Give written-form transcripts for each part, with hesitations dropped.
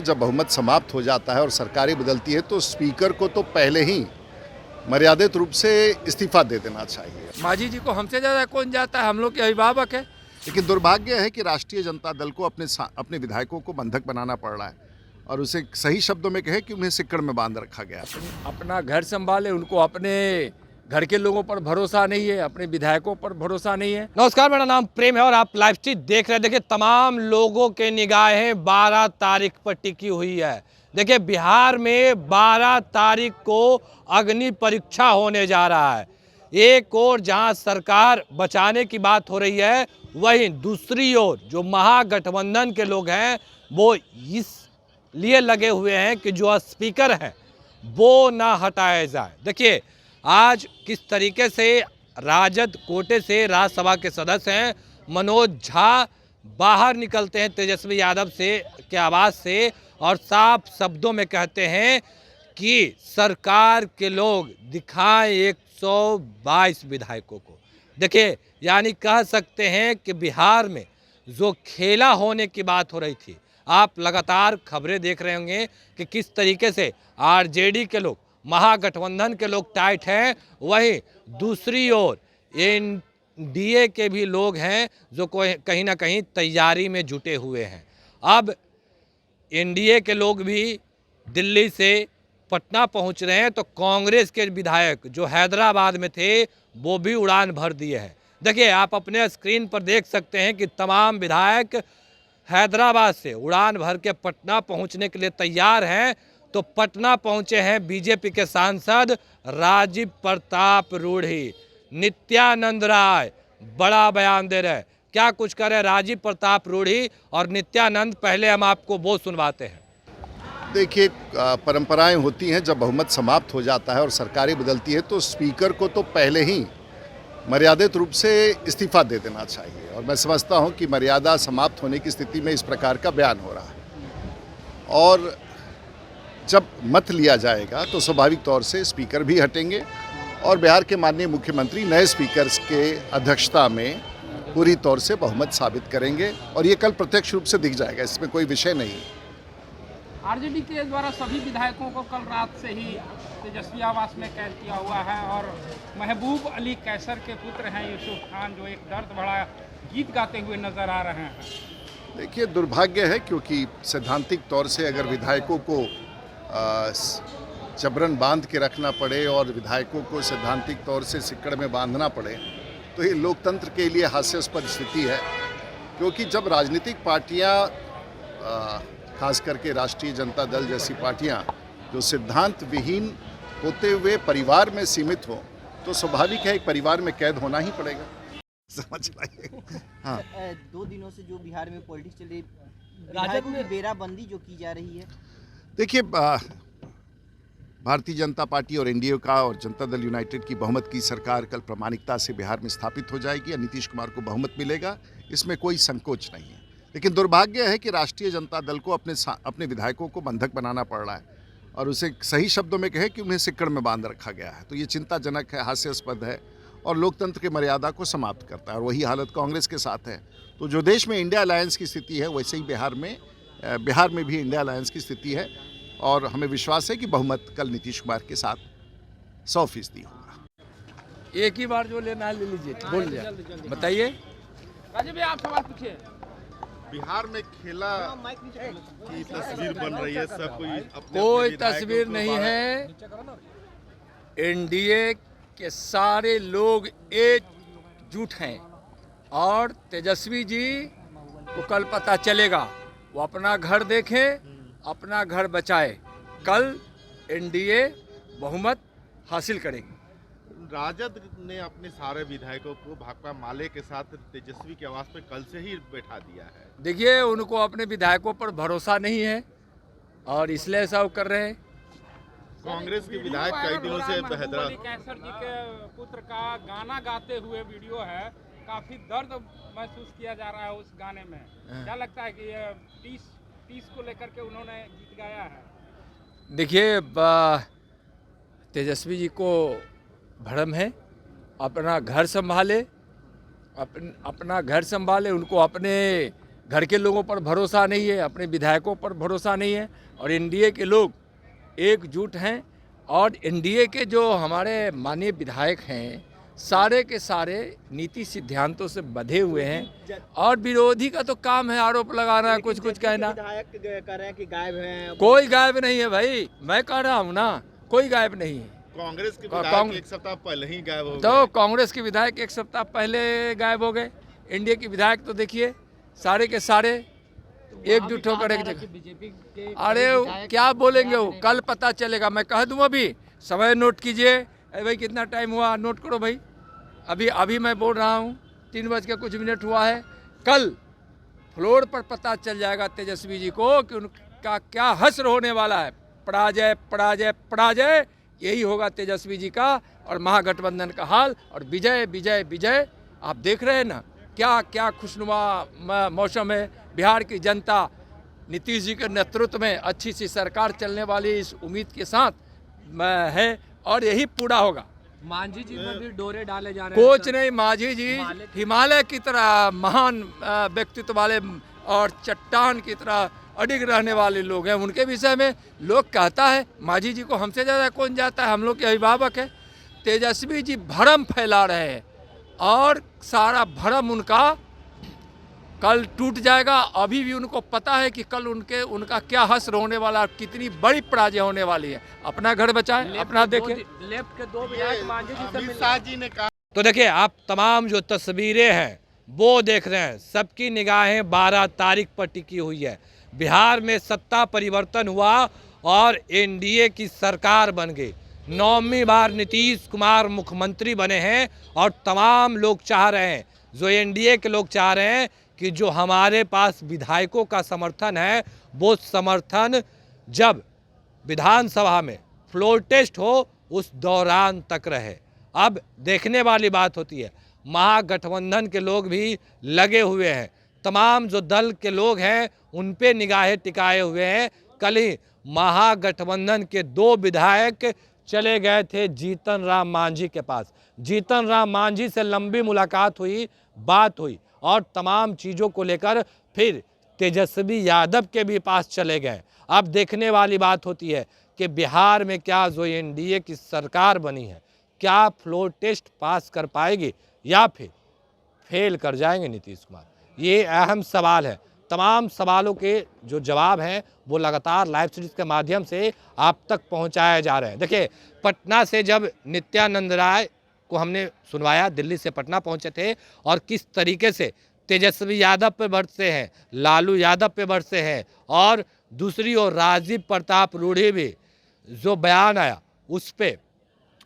जब बहुमत समाप्त हो जाता है और सरकारें बदलती है तो स्पीकर को तो पहले ही मर्यादित रूप से इस्तीफा दे देना चाहिए। मांझी जी को हमसे ज़्यादा कौन जाता है, हम लोग के अभिभावक है। लेकिन दुर्भाग्य है कि राष्ट्रीय जनता दल को अपने विधायकों को बंधक बनाना पड़ रहा है और उसे सही शब्दों में कहे कि उन्हें सिक्कड़ में बांध रखा गया। अपना घर संभाले, उनको अपने घर के लोगों पर भरोसा नहीं है, अपने विधायकों पर भरोसा नहीं है। नमस्कार, मेरा नाम प्रेम है और आप लाइव स्ट्रीट देख रहे हैं। देखिए, तमाम लोगों के निगाहें 12 तारीख पर टिकी हुई है। देखिए, बिहार में 12 तारीख को अग्नि परीक्षा होने जा रहा है। एक ओर जहां सरकार बचाने की बात हो रही है, वहीं दूसरी ओर जो महागठबंधन के लोग हैं वो इस लिए लगे हुए हैं कि जो स्पीकर हैं वो ना हटाया जाए। देखिए, आज किस तरीके से राजद कोटे से राज्यसभा के सदस्य हैं मनोज झा बाहर निकलते हैं तेजस्वी यादव के आवाज़ से और साफ शब्दों में कहते हैं कि सरकार के लोग दिखाएं 122 विधायकों को। देखिए, यानी कह सकते हैं कि बिहार में जो खेला होने की बात हो रही थी, आप लगातार खबरें देख रहे होंगे कि किस तरीके से आरजेडी के लोग, महागठबंधन के लोग टाइट हैं, वहीं दूसरी ओर एनडीए के भी लोग हैं जो कहीं ना कहीं तैयारी में जुटे हुए हैं। अब एनडीए के लोग भी दिल्ली से पटना पहुंच रहे हैं, तो कांग्रेस के विधायक जो हैदराबाद में थे वो भी उड़ान भर दिए हैं। देखिए, आप अपने स्क्रीन पर देख सकते हैं कि तमाम विधायक हैदराबाद से उड़ान भर के पटना पहुंचने के लिए तैयार हैं। तो पटना पहुंचे हैं बीजेपी के सांसद राजीव प्रताप रूढ़ी। नित्यानंद राय बड़ा बयान दे रहे हैं। क्या कुछ करे राजीव प्रताप रूढ़ी और नित्यानंद, पहले हम आपको वो सुनवाते हैं। देखिए, परंपराएं होती हैं, जब बहुमत समाप्त हो जाता है और सरकारें बदलती है तो स्पीकर को तो पहले ही मर्यादित रूप से इस्तीफा दे देना चाहिए और मैं समझता हूं कि मर्यादा समाप्त होने की स्थिति में इस प्रकार का बयान हो रहा है। और जब मत लिया जाएगा तो स्वाभाविक तौर से स्पीकर भी हटेंगे और बिहार के माननीय मुख्यमंत्री नए स्पीकर के अध्यक्षता में पूरी तौर से बहुमत साबित करेंगे और ये कल प्रत्यक्ष रूप से दिख जाएगा, इसमें कोई विषय नहीं। आरजेडी के द्वारा सभी विधायकों को कल रात से ही तेजस्वी आवास में कैद किया हुआ है और महबूब अली कैसर के पुत्र हैं यूसुफ खान, जो एक दर्द भरा गीत गाते हुए नजर आ रहे हैं। देखिए, दुर्भाग्य है क्योंकि सैद्धांतिक तौर से अगर विधायकों को जबरन बांध के रखना पड़े और विधायकों को सैद्धांतिक तौर से सिक्कड़ में बांधना पड़े तो ये लोकतंत्र के लिए हास्यास्पद स्थिति है। क्योंकि जब राजनीतिक पार्टियां, खास करके राष्ट्रीय जनता दल जैसी पार्टियां जो सिद्धांत विहीन होते हुए परिवार में सीमित हो तो स्वाभाविक है एक परिवार में कैद होना ही पड़ेगा। समझ लाइए। हाँ, 2 दिनों से जो बिहार में पॉलिटिक्स चल रही, राजद में बेराबंदी जो की जा रही है। देखिए, भारतीय जनता पार्टी और एनडीए का और जनता दल यूनाइटेड की बहुमत की सरकार कल प्रामाणिकता से बिहार में स्थापित हो जाएगी और नीतीश कुमार को बहुमत मिलेगा, इसमें कोई संकोच नहीं है। लेकिन दुर्भाग्य है कि राष्ट्रीय जनता दल को अपने विधायकों को बंधक बनाना पड़ रहा है और उसे सही शब्दों में कहे कि उन्हें सिक्कड़ में बांध रखा गया है। तो ये चिंताजनक है, हास्यास्पद है और लोकतंत्र की मर्यादा को समाप्त करता है और वही हालत कांग्रेस के साथ है। तो जो देश में इंडिया अलायंस की स्थिति है वैसे ही बिहार में भी इंडिया अलायंस की स्थिति है और हमें विश्वास है कि बहुमत कल नीतीश कुमार के साथ 100% होगा। एक ही बार जो लेना है ले लीजिए, बोल दिया। बताइए राजीव भाई, आप सवाल पूछिए। बिहार में खेला की तस्वीर बन रही है, सब कोई तस्वीर नहीं है। एनडीए के सारे लोग एकजुट हैं और तेजस्वी जी को कल पता चलेगा, वो अपना घर देखें, अपना घर बचाए। कल एनडीए बहुमत हासिल करेगी। राजद ने अपने सारे विधायकों को भाकपा माले के साथ तेजस्वी के आवास पे कल से ही बैठा दिया है। देखिए, उनको अपने विधायकों पर भरोसा नहीं है और इसलिए ऐसा वो कर रहे हैं। कांग्रेस के विधायक कई दिनों से महबूब कैसर जी के पुत्र का गाना गाते हुए वीडियो है, काफी दर्द महसूस किया जा रहा है उस गाने में। क्या लगता है कि ये 30 को लेकर के उन्होंने गीत गाया है? देखिए, तेजस्वी जी को भ्रम है, अपना घर संभाले, उनको अपने घर के लोगों पर भरोसा नहीं है, अपने विधायकों पर भरोसा नहीं है। और एनडीए के लोग एकजुट हैं और एनडीए के जो हमारे माननीय विधायक हैं सारे के सारे नीति सिद्धांतों से बंधे हुए हैं। और विरोधी का तो काम है आरोप लगाना, कुछ कुछ कहना। विधायक कह रहे हैं कि गायब हैं। कोई गायब नहीं है भाई, मैं कह रहा हूँ ना, कोई गायब नहीं है। कांग्रेस के विधायक एक सप्ताह पहले ही गायब हो गए। तो कांग्रेस के विधायक एक सप्ताह पहले गायब हो गए। एनडीए के विधायक तो देखिए सारे के सारे एकजुट होकर एक जगह। अरे क्या बोलेंगे वो, कल पता चलेगा। मैं कह दूँ अभी, समय नोट कीजिए। अरे भाई कितना टाइम हुआ, नोट करो भाई। अभी मैं बोल रहा हूँ 3:00 हुआ है। कल फ्लोर पर पता चल जाएगा तेजस्वी जी को कि उनका क्या हश्र होने वाला है। पराजय पराजय पराजय, यही होगा तेजस्वी जी का और महागठबंधन का हाल। और विजय विजय विजय। आप देख रहे हैं ना क्या क्या खुशनुमा मौसम है। बिहार की जनता नीतीश जी के नेतृत्व में अच्छी सी सरकार चलने वाली इस उम्मीद के साथ है और यही पूरा होगा। मांझी जी पर भी डोरे डाले जा रहे हैं। कुछ नहीं, मांझी जी हिमालय की तरह महान व्यक्तित्व वाले और चट्टान की तरह अडिग रहने वाले लोग हैं। उनके विषय में लोग कहता है मांझी जी को हमसे ज़्यादा कौन जाता है, हम लोग के अभिभावक है। तेजस्वी जी भ्रम फैला रहे हैं और सारा भ्रम उनका कल टूट जाएगा। अभी भी उनको पता है कि कल उनका क्या हश्र होने वाला, कितनी बड़ी पराजय होने वाली है। अपना घर बचाएं, अपना देखें। लेफ्ट के 2 विधायक मांझी जी से अमित शाह जी ने कहा। तो देखिए आप तमाम जो तस्वीरें हैं वो देख रहे हैं, सबकी निगाहें 12 तारीख पर टिकी हुई है। बिहार में सत्ता परिवर्तन हुआ और एनडीए की सरकार बन गई। 9वीं बार नीतीश कुमार मुख्यमंत्री बने हैं और तमाम लोग चाह रहे हैं, जो एनडीए के लोग चाह रहे हैं कि जो हमारे पास विधायकों का समर्थन है वो समर्थन जब विधानसभा में फ्लोर टेस्ट हो उस दौरान तक रहे। अब देखने वाली बात होती है, महागठबंधन के लोग भी लगे हुए हैं। तमाम जो दल के लोग हैं उन पे निगाहें टिकाए हुए हैं। कल ही महागठबंधन के 2 विधायक चले गए थे जीतन राम मांझी के पास। जीतन राम मांझी से लंबी मुलाकात हुई, बात हुई और तमाम चीज़ों को लेकर फिर तेजस्वी यादव के भी पास चले गए। अब देखने वाली बात होती है कि बिहार में क्या जो एनडीए की सरकार बनी है क्या फ्लोर टेस्ट पास कर पाएगी या फिर फेल कर जाएंगे नीतीश कुमार। ये अहम सवाल है। तमाम सवालों के जो जवाब हैं वो लगातार लाइव सीरीज के माध्यम से आप तक पहुंचाए जा रहे हैं। देखिए पटना से जब नित्यानंद राय को हमने सुनवाया, दिल्ली से पटना पहुंचे थे और किस तरीके से तेजस्वी यादव पे बरसे हैं, लालू यादव पे बरसे हैं और दूसरी ओर राजीव प्रताप रूढ़ी भी जो बयान आया उस पे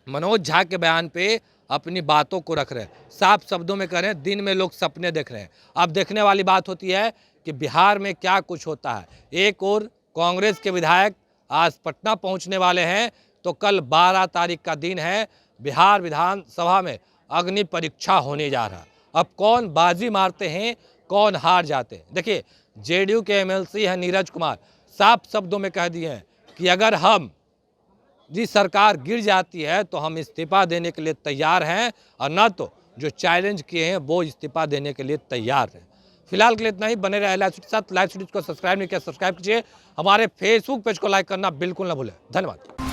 मनोज झा के बयान पे अपनी बातों को रख रहे हैं। साफ शब्दों में कह रहे हैं दिन में लोग सपने देख रहे हैं। अब देखने वाली बात होती है कि बिहार में क्या कुछ होता है। एक और कांग्रेस के विधायक आज पटना पहुंचने वाले हैं तो कल 12 तारीख का दिन है। बिहार विधानसभा में अग्नि परीक्षा होने जा रहा। अब कौन बाजी मारते हैं, कौन हार जाते हैं। देखिए जेडीयू के एमएलसी हैं नीरज कुमार, साफ शब्दों में कह दिए हैं कि अगर हम जी सरकार गिर जाती है तो हम इस्तीफा देने के लिए तैयार हैं और न तो जो चैलेंज किए हैं वो इस्तीफा देने के लिए तैयार हैं। फिलहाल के लिए इतना ही। बने रहे लाइव सीरीज के साथ। लाइव सीरीज को सब्सक्राइब नहीं किया सब्सक्राइब कीजिए। हमारे फेसबुक पेज को लाइक करना बिल्कुल ना भूलें। धन्यवाद।